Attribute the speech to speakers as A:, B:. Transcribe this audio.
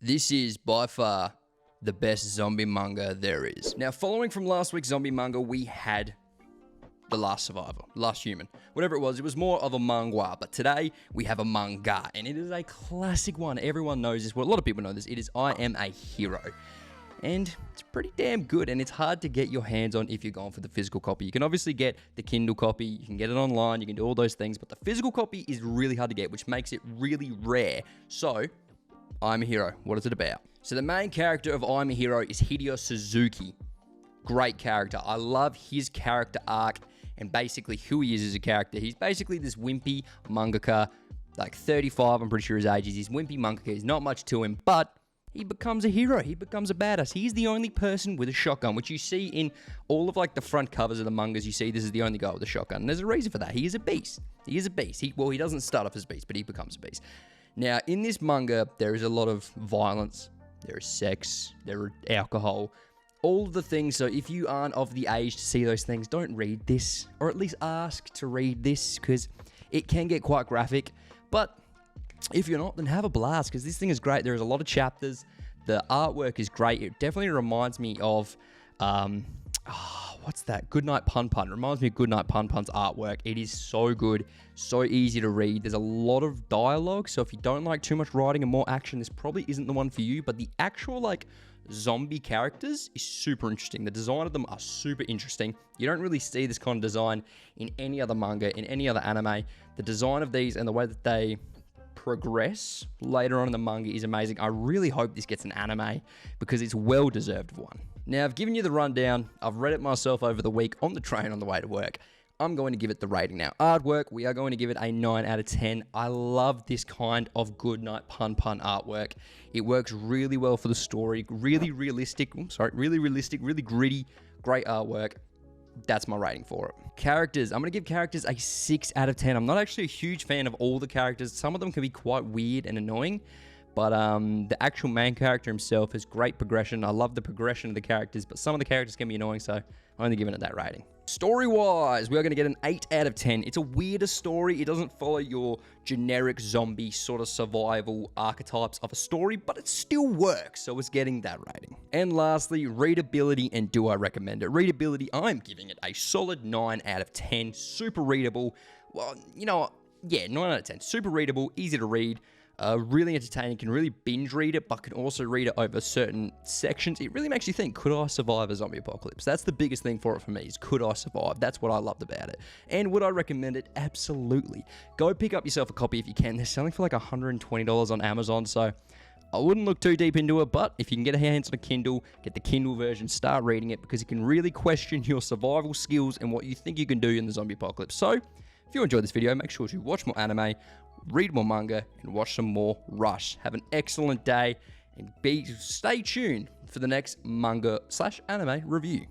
A: This is by far the best zombie manga there is. Now, following from last week's zombie manga, we had The Last Survivor, Last Human, whatever it was more of a manga, but today we have a manga, and it is a classic one. Everyone knows this, well, a lot of people know this. It is I Am a Hero, and it's pretty damn good, and it's hard to get your hands on if you're going for the physical copy. You can obviously get the Kindle copy, you can get it online, you can do all those things, but the physical copy is really hard to get, which makes it really rare. So, I'm a Hero, what is it about? So the main character of I'm a Hero is Hideo Suzuki. Great character. I love his character arc and basically who he is as a character. He's basically this wimpy mangaka, like 35, I'm pretty sure his age is. He's wimpy mangaka, he's not much to him, but he becomes a hero. He becomes a badass. He's the only person with a shotgun, which you see in all of like the front covers of the mangas. You see this is the only guy with a shotgun. And there's a reason for that. He is a beast. He is a beast. He doesn't start off as a beast, but he becomes a beast. Now, in this manga, there is a lot of violence. There is sex. There is alcohol. All of the things. So if you aren't of the age to see those things, don't read this. Or at least ask to read this, because it can get quite graphic. But if you're not, then have a blast, because this thing is great. There's a lot of chapters. The artwork is great. It definitely reminds me of, what's that? Goodnight Pun Pun. It reminds me of Goodnight Pun Pun's artwork. It is so good, so easy to read. There's a lot of dialogue, so if you don't like too much writing and more action, this probably isn't the one for you, but the actual, like, zombie characters is super interesting. The design of them are super interesting. You don't really see this kind of design in any other manga, in any other anime. The design of these and the way that they progress later on in the manga is amazing. I really hope this gets an anime because it's well deserved of one. Now, I've given you the rundown. I've read it myself over the week on the train on the way to work. I'm going to give it the rating now. Artwork, we are going to give it a 9 out of 10. I love this kind of Goodnight Pun Pun artwork. It works really well for the story. Really realistic, really gritty, great artwork. That's my rating for it. Characters, I'm going to give characters a 6 out of 10. I'm not actually a huge fan of all the characters. Some of them can be quite weird and annoying, but the actual main character himself has great progression. I love the progression of the characters, but some of the characters can be annoying, so I'm only giving it that rating. Story-wise, we are going to get an 8 out of 10. It's a weirder story. It doesn't follow your generic zombie sort of survival archetypes of a story, but it still works, so it's getting that rating. And lastly, readability, and do I recommend it? Readability, I'm giving it a solid 9 out of 10. Super readable. Well, you know, yeah, 9 out of 10. Super readable, easy to read. Really entertaining, can really binge read it, but can also read it over certain sections. It really makes you think, could I survive a zombie apocalypse? That's the biggest thing for it for me, is could I survive? That's what I loved about it. And would I recommend it? Absolutely. Go pick up yourself a copy if you can. They're selling for like $120 on Amazon, so I wouldn't look too deep into it, but if you can get a hands on a Kindle, get the Kindle version, start reading it, because it can really question your survival skills and what you think you can do in the zombie apocalypse. So, if you enjoyed this video, make sure to watch more anime, read more manga, and watch some more Rush. Have an excellent day, and stay tuned for the next manga/anime review.